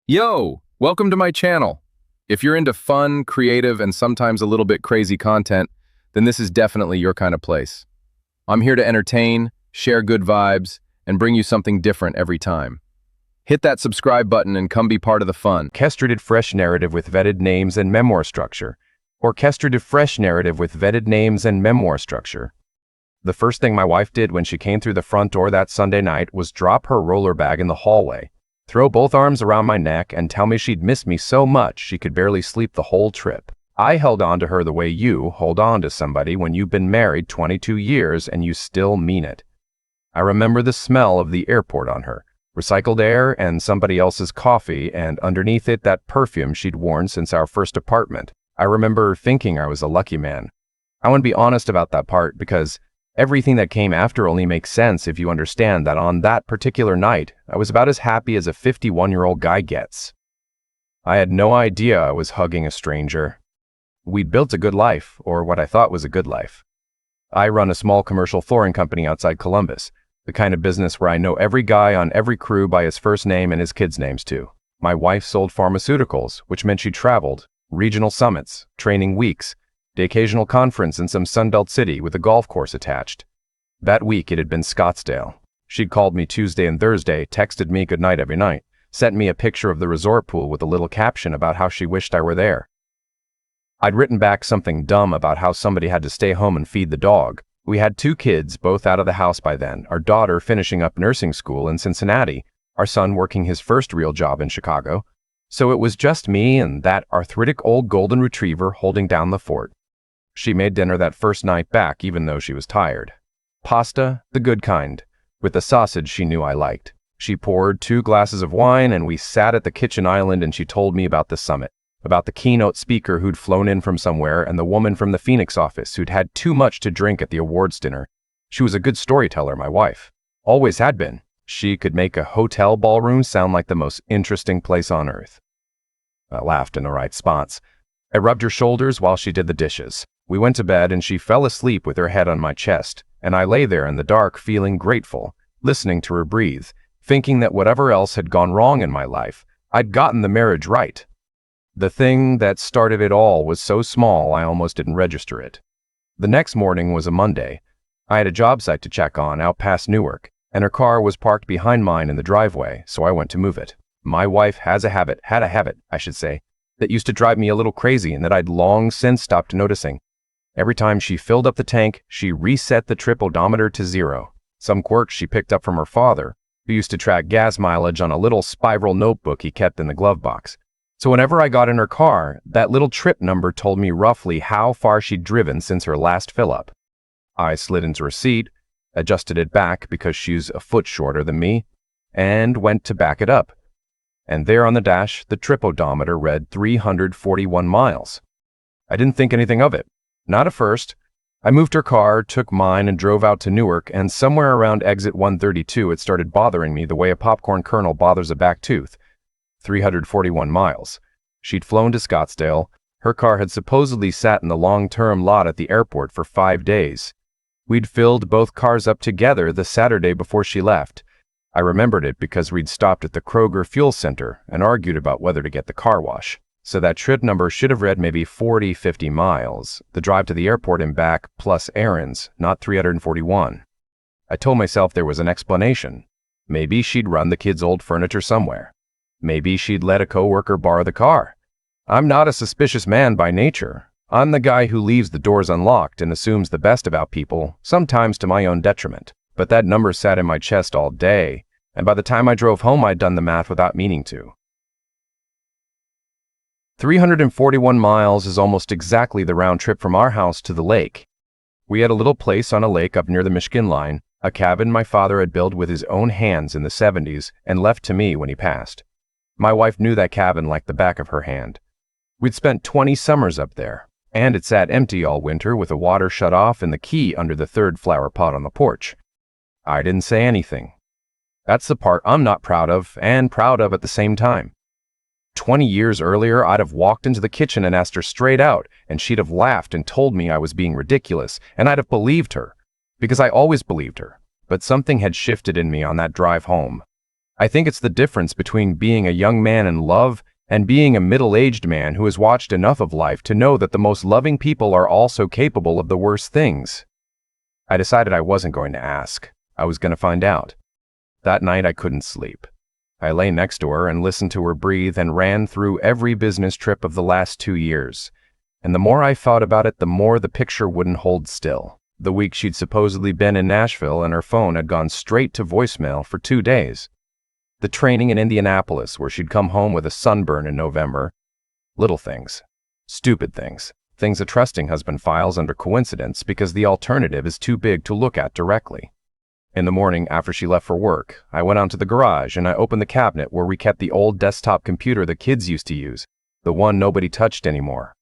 Yo, welcome to my channel. If you're into fun, creative, and sometimes a little bit crazy content, then this is definitely your kind of place. I'm here to entertain, share good vibes, and bring you something different every time. Hit that subscribe button and come be part of the fun. Orchestrated fresh narrative with vetted names and memoir structure. Orchestrated fresh narrative with vetted names and memoir structure. The first thing my wife did when she came through the front door that Sunday night was drop her roller bag in the hallway, throw both arms around my neck, and tell me she'd miss me so much she could barely sleep the whole trip. I held on to her the way you hold on to somebody when you've been married 22 years and you still mean it. I remember the smell of the airport on her, recycled air and somebody else's coffee, and underneath it that perfume she'd worn since our first apartment. I remember thinking I was a lucky man. I want to be honest about that part because everything that came after only makes sense if you understand that on that particular night, I was about as happy as a 51-year-old guy gets. I had no idea I was hugging a stranger. We'd built a good life, or what I thought was a good life. I run a small commercial flooring company outside Columbus, the kind of business where I know every guy on every crew by his first name and his kids' names too. My wife sold pharmaceuticals, which meant she traveled, regional summits, training weeks, the occasional conference in some Sunbelt city with a golf course attached. That week it had been Scottsdale. She'd called me Tuesday and Thursday, texted me goodnight every night, sent me a picture of the resort pool with a little caption about how she wished I were there. I'd written back something dumb about how somebody had to stay home and feed the dog. We had 2 kids, both out of the house by then, our daughter finishing up nursing school in Cincinnati, our son working his first real job in Chicago. So it was just me and that arthritic old golden retriever holding down the fort. She made dinner that first night back even though she was tired. Pasta, the good kind, with the sausage she knew I liked. She poured 2 glasses of wine and we sat at the kitchen island and she told me about the summit, about the keynote speaker who'd flown in from somewhere and the woman from the Phoenix office who'd had too much to drink at the awards dinner. She was a good storyteller, my wife. Always had been. She could make a hotel ballroom sound like the most interesting place on earth. I laughed in the right spots. I rubbed her shoulders while she did the dishes. We went to bed and she fell asleep with her head on my chest, and I lay there in the dark feeling grateful, listening to her breathe, thinking that whatever else had gone wrong in my life, I'd gotten the marriage right. The thing that started it all was so small I almost didn't register it. The next morning was a Monday. I had a job site to check on out past Newark, and her car was parked behind mine in the driveway, so I went to move it. My wife had a habit, that used to drive me a little crazy and that I'd long since stopped noticing. Every time she filled up the tank, she reset the trip odometer to 0. Some quirk she picked up from her father, who used to track gas mileage on a little spiral notebook he kept in the glove box. So whenever I got in her car, that little trip number told me roughly how far she'd driven since her last fill-up. I slid into her seat, adjusted it back because she's a foot shorter than me, and went to back it up. And there on the dash, the trip odometer read 341 miles. I didn't think anything of it. Not at first. I moved her car, took mine, and drove out to Newark, and somewhere around exit 132 it started bothering me the way a popcorn kernel bothers a back tooth. 341 miles. She'd flown to Scottsdale. Her car had supposedly sat in the long-term lot at the airport for 5 days. We'd filled both cars up together the Saturday before she left. I remembered it because we'd stopped at the Kroger Fuel Center and argued about whether to get the car wash. So that trip number should have read maybe 50 miles, the drive to the airport and back plus errands, not 341. I told myself there was an explanation. Maybe she'd run the kids' old furniture somewhere. Maybe she'd let a coworker borrow the car. I'm not a suspicious man by nature. I'm the guy who leaves the doors unlocked and assumes the best about people, sometimes to my own detriment. But that number sat in my chest all day, and by the time I drove home I'd done the math without meaning to. 341 miles is almost exactly the round trip from our house to the lake. We had a little place on a lake up near the Michigan line, a cabin my father had built with his own hands in the 70s and left to me when he passed. My wife knew that cabin like the back of her hand. We'd spent 20 summers up there, and it sat empty all winter with the water shut off and the key under the 3rd flower pot on the porch. I didn't say anything. That's the part I'm not proud of and proud of at the same time. 20 years earlier, I'd have walked into the kitchen and asked her straight out, and she'd have laughed and told me I was being ridiculous, and I'd have believed her, because I always believed her. But something had shifted in me on that drive home. I think it's the difference between being a young man in love and being a middle-aged man who has watched enough of life to know that the most loving people are also capable of the worst things. I decided I wasn't going to ask. I was going to find out. That night I couldn't sleep. I lay next to her and listened to her breathe and ran through every business trip of the last 2 years. And the more I thought about it, the more the picture wouldn't hold still. The week she'd supposedly been in Nashville and her phone had gone straight to voicemail for 2 days. The training in Indianapolis where she'd come home with a sunburn in November. Little things. Stupid things. Things a trusting husband files under coincidence because the alternative is too big to look at directly. In the morning after she left for work, I went out to the garage and I opened the cabinet where we kept the old desktop computer the kids used to use, the one nobody touched anymore.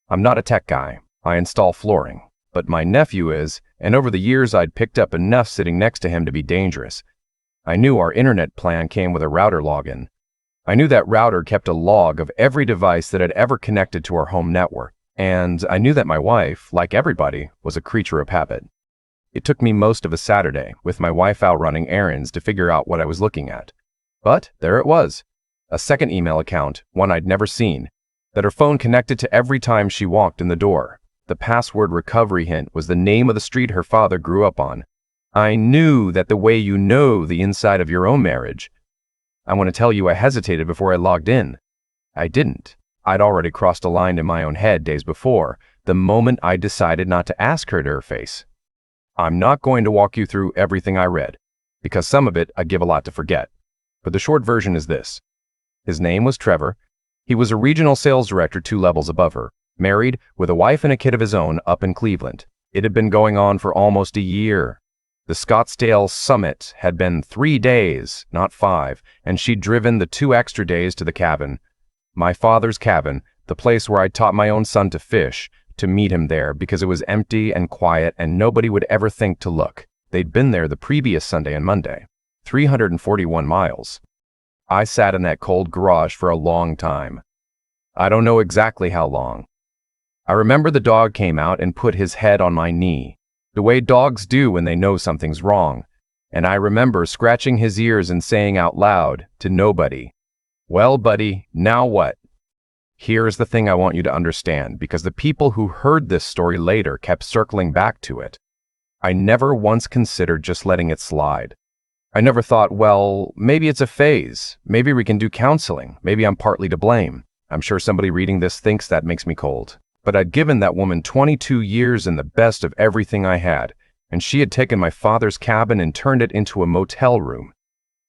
I'm not a tech guy. I install flooring. But my nephew is, and over the years I'd picked up enough sitting next to him to be dangerous. I knew our internet plan came with a router login. I knew that router kept a log of every device that had ever connected to our home network. And I knew that my wife, like everybody, was a creature of habit. It took me most of a Saturday, with my wife out running errands, to figure out what I was looking at. But there it was. A second email account, one I'd never seen, that her phone connected to every time she walked in the door. The password recovery hint was the name of the street her father grew up on. I knew that the way you know the inside of your own marriage. I want to tell you I hesitated before I logged in. I didn't. I'd already crossed a line in my own head days before, the moment I decided not to ask her to her face. I'm not going to walk you through everything I read, because some of it I'd give a lot to forget. But the short version is this. His name was Trevor. He was a regional sales director 2 levels above her, married with a wife and a kid of his own up in Cleveland. It had been going on for almost a year. The Scottsdale summit had been 3 days, not 5, and she'd driven the 2 extra days to the cabin. My father's cabin, the place where I'd taught my own son to fish, to meet him there because it was empty and quiet and nobody would ever think to look. They'd been there the previous Sunday and Monday. 341 miles. I sat in that cold garage for a long time. I don't know exactly how long. I remember the dog came out and put his head on my knee, the way dogs do when they know something's wrong. And I remember scratching his ears and saying out loud to nobody, "Well, buddy, now what?" Here's the thing I want you to understand, because the people who heard this story later kept circling back to it. I never once considered just letting it slide. I never thought, well, maybe it's a phase. Maybe we can do counseling. Maybe I'm partly to blame. I'm sure somebody reading this thinks that makes me cold. But I'd given that woman 22 years and the best of everything I had, and she had taken my father's cabin and turned it into a motel room.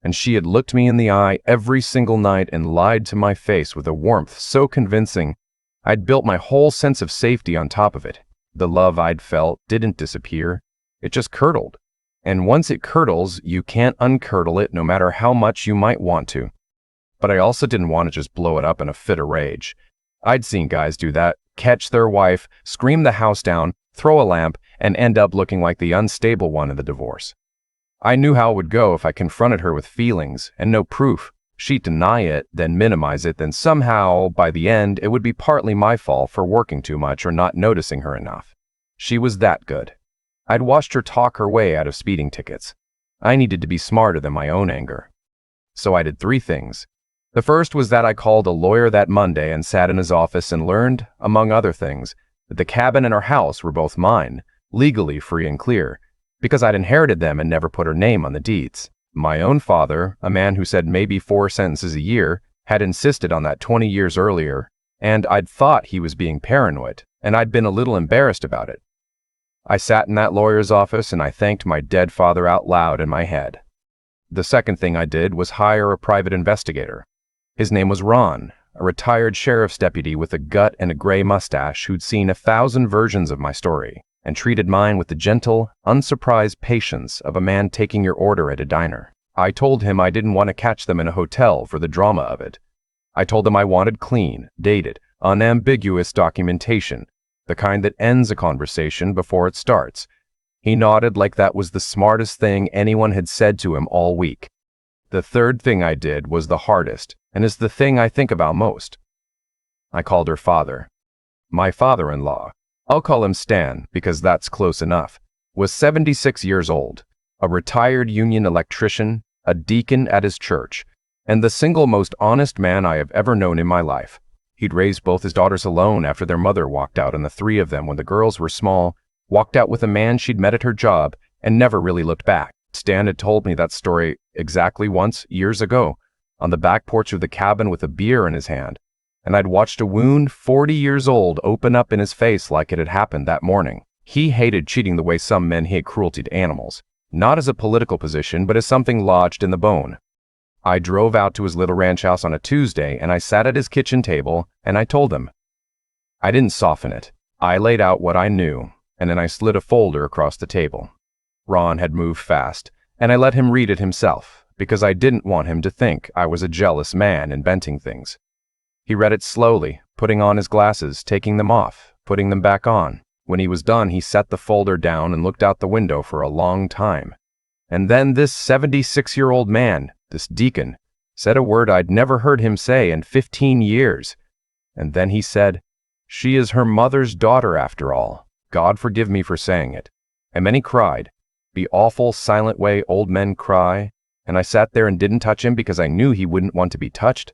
And she had looked me in the eye every single night and lied to my face with a warmth so convincing I'd built my whole sense of safety on top of it. The love I'd felt didn't disappear. It just curdled. And once it curdles, you can't uncurdle it no matter how much you might want to. But I also didn't want to just blow it up in a fit of rage. I'd seen guys do that, catch their wife, scream the house down, throw a lamp, and end up looking like the unstable one in the divorce. I knew how it would go if I confronted her with feelings and no proof. She'd deny it, then minimize it, then somehow, by the end, it would be partly my fault for working too much or not noticing her enough. She was that good. I'd watched her talk her way out of speeding tickets. I needed to be smarter than my own anger. So I did 3 things. The first was that I called a lawyer that Monday and sat in his office and learned, among other things, that the cabin and her house were both mine, legally free and clear, because I'd inherited them and never put her name on the deeds. My own father, a man who said maybe 4 sentences a year, had insisted on that 20 years earlier, and I'd thought he was being paranoid, and I'd been a little embarrassed about it. I sat in that lawyer's office and I thanked my dead father out loud in my head. The second thing I did was hire a private investigator. His name was Ron, a retired sheriff's deputy with a gut and a gray mustache who'd seen 1,000 versions of my story and treated mine with the gentle, unsurprised patience of a man taking your order at a diner. I told him I didn't want to catch them in a hotel for the drama of it. I told him I wanted clean, dated, unambiguous documentation, the kind that ends a conversation before it starts. He nodded like that was the smartest thing anyone had said to him all week. The third thing I did was the hardest, and is the thing I think about most. I called her father. My father-in-law, I'll call him Stan because that's close enough, was 76 years old, a retired union electrician, a deacon at his church, and the single most honest man I have ever known in my life. He'd raised both his daughters alone after their mother walked out, and the three of them, when the girls were small, walked out with a man she'd met at her job and never really looked back. Stan had told me that story exactly once, years ago, on the back porch of the cabin with a beer in his hand, and I'd watched a wound 40 years old open up in his face like it had happened that morning. He hated cheating the way some men hate cruelty to animals, not as a political position, but as something lodged in the bone. I drove out to his little ranch house on a Tuesday, and I sat at his kitchen table, and I told him. I didn't soften it. I laid out what I knew, and then I slid a folder across the table. Ron had moved fast, and I let him read it himself, because I didn't want him to think I was a jealous man inventing things. He read it slowly, putting on his glasses, taking them off, putting them back on. When he was done, he set the folder down and looked out the window for a long time. And then this 76-year-old man, this deacon, said a word I'd never heard him say in 15 years. And then he said, "She is her mother's daughter after all. God forgive me for saying it." And then he cried, the awful, silent way old men cry, and I sat there and didn't touch him because I knew he wouldn't want to be touched.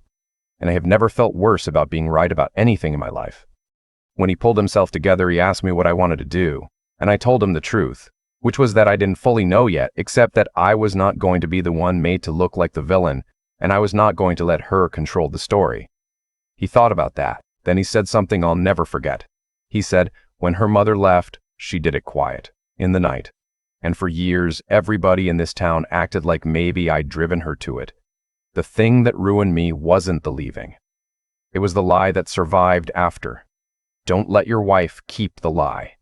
And I have never felt worse about being right about anything in my life. When he pulled himself together, he asked me what I wanted to do, and I told him the truth, which was that I didn't fully know yet, except that I was not going to be the one made to look like the villain, and I was not going to let her control the story. He thought about that. Then he said something I'll never forget. He said, when her mother left, she did it quiet, in the night. And for years, everybody in this town acted like maybe I'd driven her to it. The thing that ruined me wasn't the leaving. It was the lie that survived after. Don't let your wife keep the lie.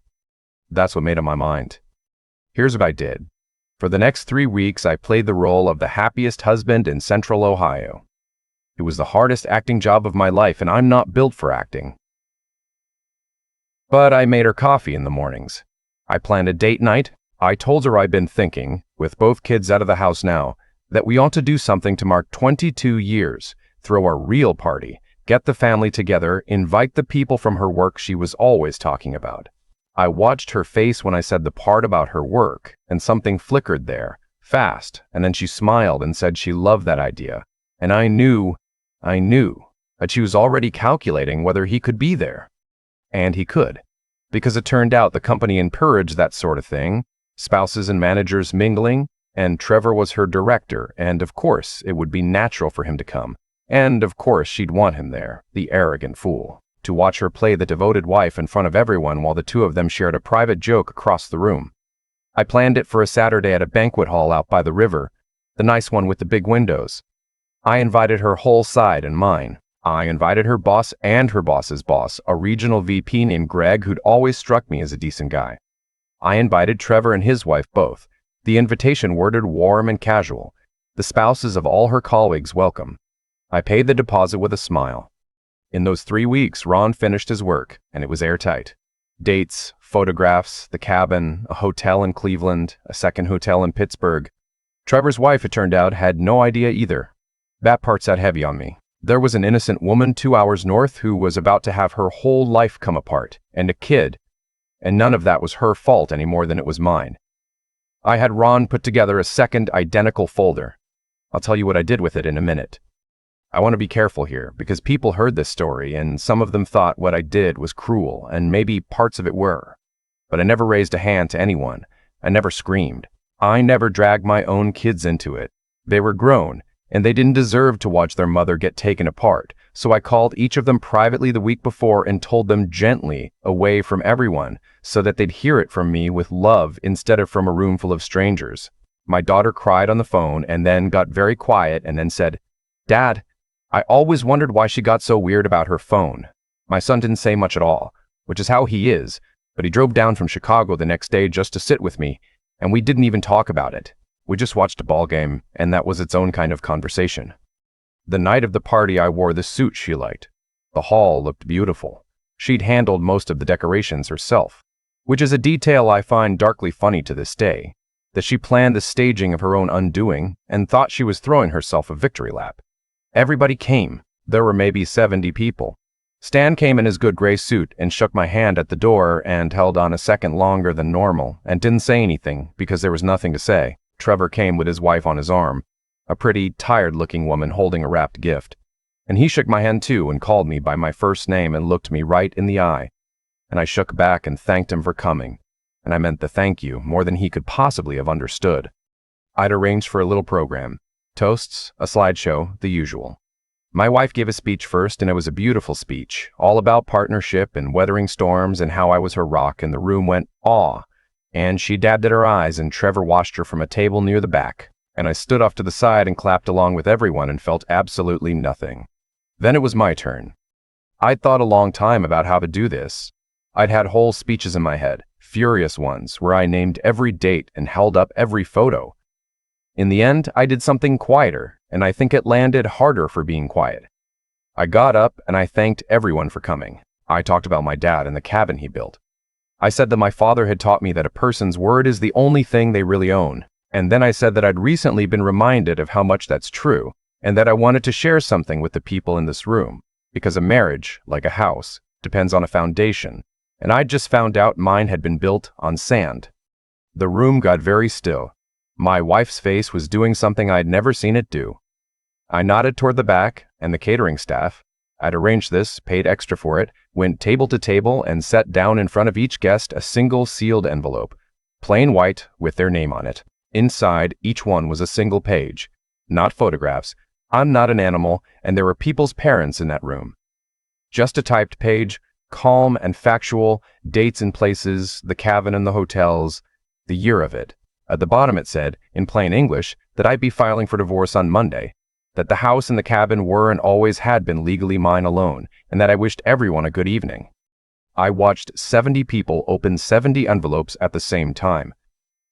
That's what made up my mind. Here's what I did. For the next 3 weeks, I played the role of the happiest husband in Central Ohio. It was the hardest acting job of my life, and I'm not built for acting. But I made her coffee in the mornings. I planned a date night. I told her I'd been thinking, with both kids out of the house now, that we ought to do something to mark 22 years, throw a real party, get the family together, invite the people from her work she was always talking about. I watched her face when I said the part about her work, and something flickered there, fast, and then she smiled and said she loved that idea. And I knew that she was already calculating whether he could be there. And he could, because it turned out the company encouraged that sort of thing, spouses and managers mingling, and Trevor was her director, and of course it would be natural for him to come. And of course she'd want him there, the arrogant fool, to watch her play the devoted wife in front of everyone while the two of them shared a private joke across the room. I planned it for a Saturday at a banquet hall out by the river, the nice one with the big windows. I invited her whole side and mine. I invited her boss and her boss's boss, a regional VP named Greg who'd always struck me as a decent guy. I invited Trevor and his wife both. The invitation worded warm and casual. The spouses of all her colleagues welcome. I paid the deposit with a smile. In those 3 weeks, Ron finished his work, and it was airtight. Dates, photographs, the cabin, a hotel in Cleveland, a second hotel in Pittsburgh. Trevor's wife, it turned out, had no idea either. That part sat heavy on me. There was an innocent woman 2 hours north who was about to have her whole life come apart, and a kid, and none of that was her fault any more than it was mine. I had Ron put together a second identical folder. I'll tell you what I did with it in a minute. I want to be careful here, because people heard this story, and some of them thought what I did was cruel, and maybe parts of it were. But I never raised a hand to anyone. I never screamed. I never dragged my own kids into it. They were grown, and they didn't deserve to watch their mother get taken apart, so I called each of them privately the week before and told them gently, away from everyone, so that they'd hear it from me with love instead of from a room full of strangers. My daughter cried on the phone and then got very quiet and then said, "Dad, I always wondered why she got so weird about her phone." My son didn't say much at all, which is how he is, but he drove down from Chicago the next day just to sit with me, and we didn't even talk about it. We just watched a ball game, and that was its own kind of conversation. The night of the party, I wore the suit she liked. The hall looked beautiful. She'd handled most of the decorations herself, which is a detail I find darkly funny to this day, that she planned the staging of her own undoing and thought she was throwing herself a victory lap. Everybody came. There were maybe 70 people. Stan came in his good gray suit and shook my hand at the door and held on a second longer than normal and didn't say anything because there was nothing to say. Trevor came with his wife on his arm. a pretty, tired-looking woman holding a wrapped gift. And he shook my hand too and called me by my first name and looked me right in the eye. And I shook back and thanked him for coming. And I meant the thank you more than he could possibly have understood. I'd arranged for a little program. Toasts, a slideshow, the usual. My wife gave a speech first, and it was a beautiful speech, all about partnership and weathering storms and how I was her rock, and the room went awe. And she dabbed at her eyes, and Trevor watched her from a table near the back, and I stood off to the side and clapped along with everyone and felt absolutely nothing. Then it was my turn. I'd thought a long time about how to do this. I'd had whole speeches in my head, furious ones, where I named every date and held up every photo. In the end, I did something quieter, and I think it landed harder for being quiet. I got up and I thanked everyone for coming. I talked about my dad and the cabin he built. I said that my father had taught me that a person's word is the only thing they really own. And then I said that I'd recently been reminded of how much that's true, and that I wanted to share something with the people in this room, because a marriage, like a house, depends on a foundation, and I'd just found out mine had been built on sand. The room got very still. My wife's face was doing something I'd never seen it do. I nodded toward the back and the catering staff. I'd arranged this, paid extra for it, went table to table and set down in front of each guest a single sealed envelope, plain white with their name on it. Inside, each one was a single page. Not photographs. I'm not an animal, and there were people's parents in that room. Just a typed page, calm and factual, dates and places, the cabin and the hotels, the year of it. At the bottom it said, in plain English, that I'd be filing for divorce on Monday, that the house and the cabin were and always had been legally mine alone, and that I wished everyone a good evening. I watched 70 people open 70 envelopes at the same time.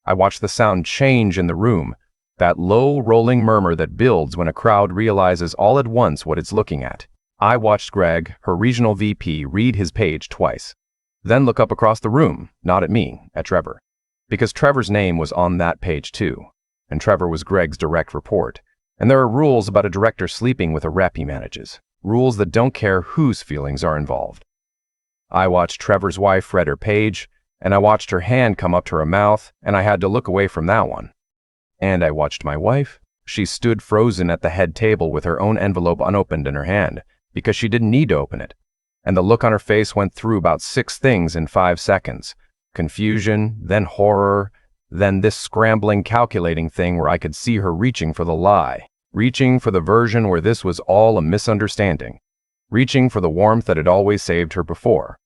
I watched the sound change in the room, that low rolling murmur that builds when a crowd realizes all at once what it's looking at. I watched Greg, her regional VP, read his page twice, then look up across the room, not at me, at Trevor. Because Trevor's name was on that page too, and Trevor was Greg's direct report. And there are rules about a director sleeping with a rep he manages, rules that don't care whose feelings are involved. I watched Trevor's wife read her page, and I watched her hand come up to her mouth, and I had to look away from that one. And I watched my wife. She stood frozen at the head table with her own envelope unopened in her hand, because she didn't need to open it. And the look on her face went through about 6 things in 5 seconds. Confusion, then horror, then this scrambling, calculating thing where I could see her reaching for the lie, reaching for the version where this was all a misunderstanding, reaching for the warmth that had always saved her before.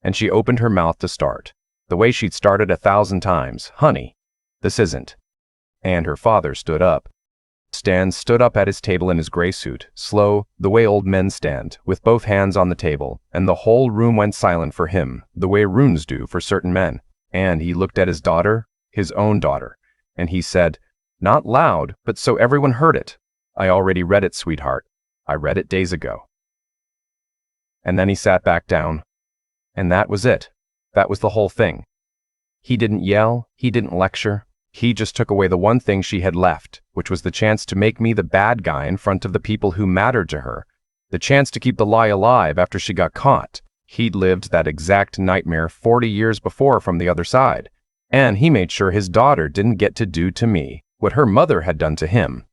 And she opened her mouth to start, the way she'd started 1,000 times, "Honey, this isn't." And her father stood up. Stan stood up at his table in his gray suit, slow, the way old men stand, with both hands on the table, and the whole room went silent for him, the way runes do for certain men. And he looked at his daughter, his own daughter, and he said, not loud, but so everyone heard it, "I already read it, sweetheart. I read it days ago." And then he sat back down. And that was it. That was the whole thing. He didn't yell, he didn't lecture. He just took away the one thing she had left, which was the chance to make me the bad guy in front of the people who mattered to her, the chance to keep the lie alive after she got caught. He'd lived that exact nightmare 40 years before from the other side, and he made sure his daughter didn't get to do to me what her mother had done to him.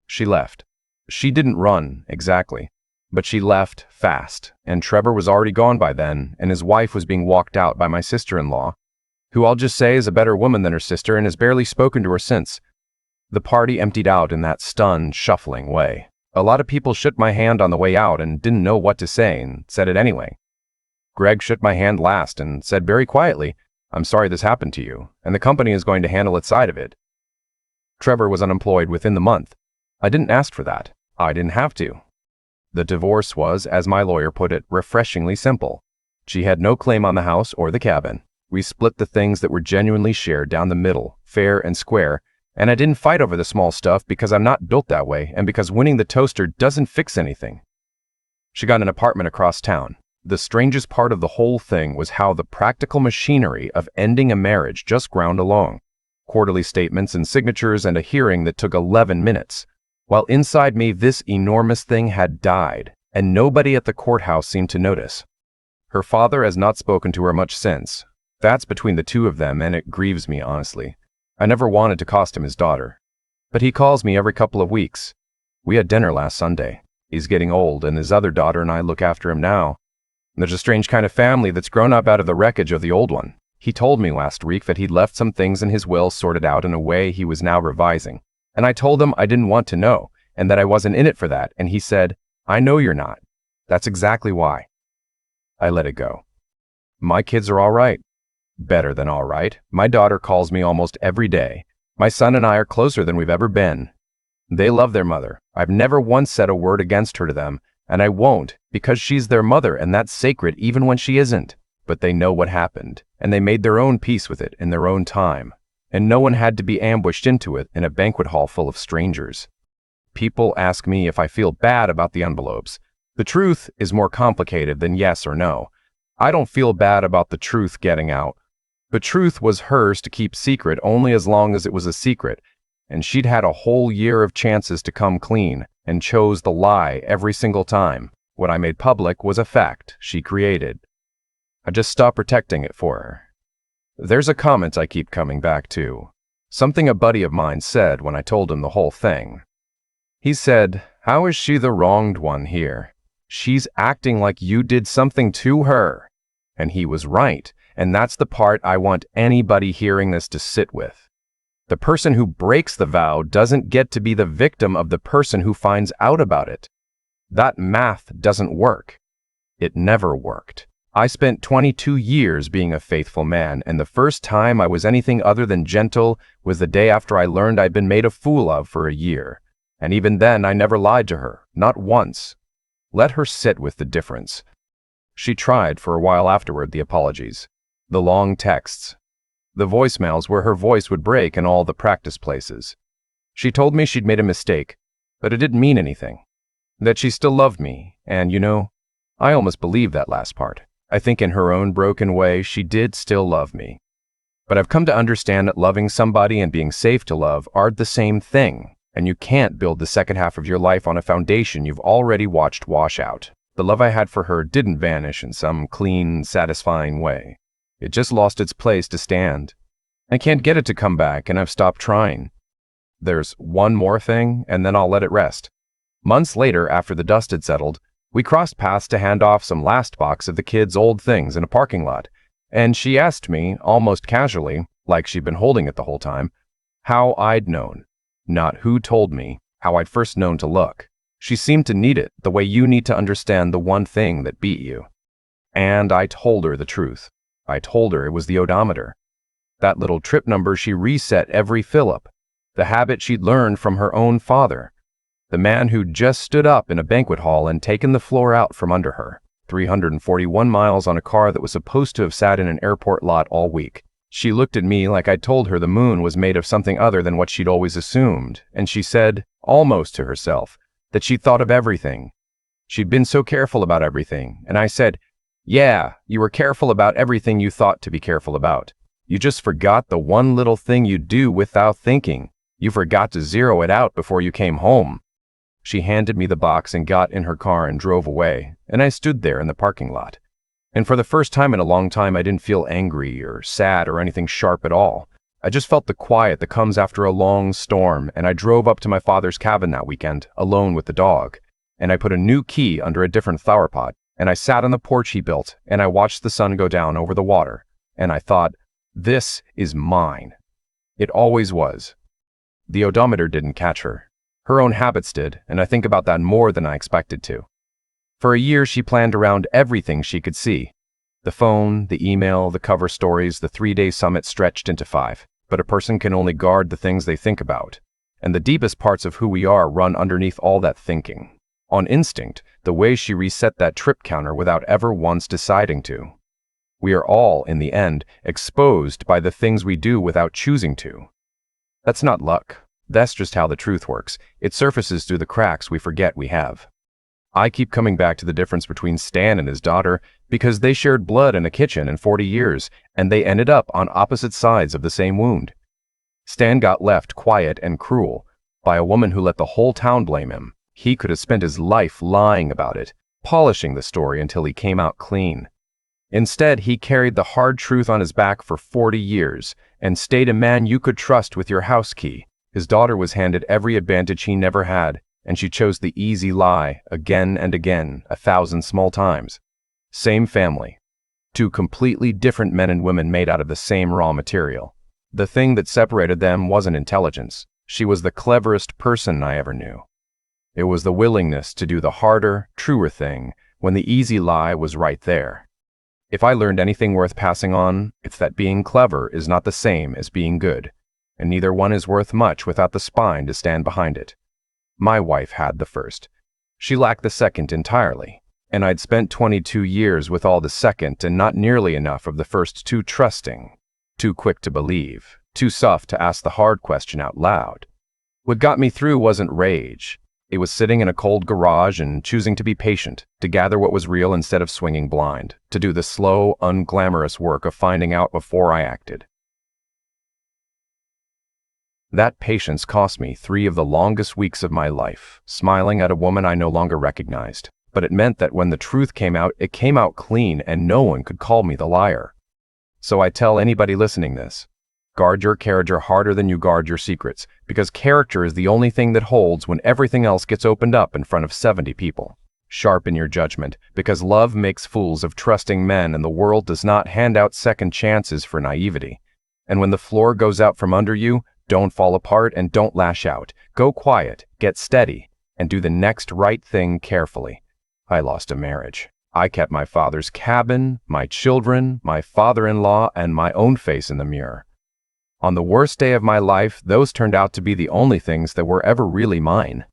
She left. She didn't run, exactly, but she left fast, and Trevor was already gone by then, and his wife was being walked out by my sister-in-law, who I'll just say is a better woman than her sister and has barely spoken to her since. The party emptied out in that stunned, shuffling way. A lot of people shook my hand on the way out and didn't know what to say and said it anyway. Greg shook my hand last and said very quietly, "I'm sorry this happened to you, and the company is going to handle its side of it." Trevor was unemployed within the month. I didn't ask for that. I didn't have to. The divorce was, as my lawyer put it, refreshingly simple. She had no claim on the house or the cabin. We split the things that were genuinely shared down the middle, fair and square, and I didn't fight over the small stuff because I'm not built that way and because winning the toaster doesn't fix anything. She got an apartment across town. The strangest part of the whole thing was how the practical machinery of ending a marriage just ground along. Quarterly statements and signatures and a hearing that took 11 minutes. While inside me this enormous thing had died, and nobody at the courthouse seemed to notice. Her father has not spoken to her much since. That's between the two of them, and it grieves me, honestly. I never wanted to cost him his daughter. But he calls me every couple of weeks. We had dinner last Sunday. He's getting old, and his other daughter and I look after him now. There's a strange kind of family that's grown up out of the wreckage of the old one. He told me last week that he'd left some things in his will sorted out in a way he was now revising. And I told him I didn't want to know, and that I wasn't in it for that, and he said, "I know you're not. That's exactly why." I let it go. My kids are all right. Better than all right. My daughter calls me almost every day. My son and I are closer than we've ever been. They love their mother. I've never once said a word against her to them, and I won't, because she's their mother, and that's sacred even when she isn't. But they know what happened, and they made their own peace with it in their own time, and no one had to be ambushed into it in a banquet hall full of strangers. People ask me if I feel bad about the envelopes. The truth is more complicated than yes or no. I don't feel bad about the truth getting out. The truth was hers to keep secret only as long as it was a secret, and she'd had a whole year of chances to come clean, and chose the lie every single time. What I made public was a fact she created. I just stopped protecting it for her. There's a comment I keep coming back to. Something a buddy of mine said when I told him the whole thing. He said, "How is she the wronged one here? She's acting like you did something to her." And he was right, and that's the part I want anybody hearing this to sit with. The person who breaks the vow doesn't get to be the victim of the person who finds out about it. That math doesn't work. It never worked. I spent 22 years being a faithful man, and the first time I was anything other than gentle was the day after I learned I'd been made a fool of for a year. And even then, I never lied to her, not once. Let her sit with the difference. She tried for a while afterward, the apologies, the long texts, the voicemails where her voice would break in all the practice places. She told me she'd made a mistake, but it didn't mean anything, that she still loved me, and I almost believe that last part. I think in her own broken way, she did still love me. But I've come to understand that loving somebody and being safe to love aren't the same thing, and you can't build the second half of your life on a foundation you've already watched wash out. The love I had for her didn't vanish in some clean, satisfying way. It just lost its place to stand. I can't get it to come back, and I've stopped trying. There's one more thing, and then I'll let it rest. Months later, after the dust had settled, we crossed paths to hand off some last box of the kids' old things in a parking lot, and she asked me, almost casually, like she'd been holding it the whole time, how I'd known. Not who told me, how I'd first known to look. She seemed to need it, the way you need to understand the one thing that beat you. And I told her the truth. I told her it was the odometer. That little trip number she reset every fill-up. The habit she'd learned from her own father. The man who'd just stood up in a banquet hall and taken the floor out from under her. 341 miles on a car that was supposed to have sat in an airport lot all week. She looked at me like I'd told her the moon was made of something other than what she'd always assumed, and she said, almost to herself, that she'd thought of everything. She'd been so careful about everything, and I said, "Yeah, you were careful about everything you thought to be careful about. You just forgot the one little thing you do without thinking. You forgot to zero it out before you came home." She handed me the box and got in her car and drove away, and I stood there in the parking lot. And for the first time in a long time, I didn't feel angry or sad or anything sharp at all. I just felt the quiet that comes after a long storm, and I drove up to my father's cabin that weekend, alone with the dog, and I put a new key under a different flower pot, and I sat on the porch he built, and I watched the sun go down over the water, and I thought, this is mine. It always was. The odometer didn't catch her. Her own habits did, and I think about that more than I expected to. For a year, she planned around everything she could see. The phone, the email, the cover stories, the 3-day summit stretched into 5. But a person can only guard the things they think about. And the deepest parts of who we are run underneath all that thinking. On instinct, the way she reset that trip counter without ever once deciding to. We are all, in the end, exposed by the things we do without choosing to. That's not luck. That's just how the truth works. It surfaces through the cracks we forget we have. I keep coming back to the difference between Stan and his daughter because they shared blood in a kitchen in 40 years, and they ended up on opposite sides of the same wound. Stan got left quiet and cruel by a woman who let the whole town blame him. He could have spent his life lying about it, polishing the story until he came out clean. Instead, he carried the hard truth on his back for 40 years and stayed a man you could trust with your house key. His daughter was handed every advantage he never had, and she chose the easy lie again and again, 1,000 small times. Same family. Two completely different men and women made out of the same raw material. The thing that separated them wasn't intelligence. She was the cleverest person I ever knew. It was the willingness to do the harder, truer thing when the easy lie was right there. If I learned anything worth passing on, it's that being clever is not the same as being good, and neither one is worth much without the spine to stand behind it. My wife had the first. She lacked the second entirely, and I'd spent 22 years with all the second and not nearly enough of the first. Too trusting, too quick to believe, too soft to ask the hard question out loud. What got me through wasn't rage. It was sitting in a cold garage and choosing to be patient, to gather what was real instead of swinging blind, to do the slow, unglamorous work of finding out before I acted. That patience cost me 3 of the longest weeks of my life, smiling at a woman I no longer recognized. But it meant that when the truth came out, it came out clean and no one could call me the liar. So I tell anybody listening this, guard your character harder than you guard your secrets, because character is the only thing that holds when everything else gets opened up in front of 70 people. Sharpen your judgment, because love makes fools of trusting men and the world does not hand out second chances for naivety. And when the floor goes out from under you, don't fall apart and don't lash out. Go quiet, get steady, and do the next right thing carefully. I lost a marriage. I kept my father's cabin, my children, my father-in-law, and my own face in the mirror. On the worst day of my life, those turned out to be the only things that were ever really mine.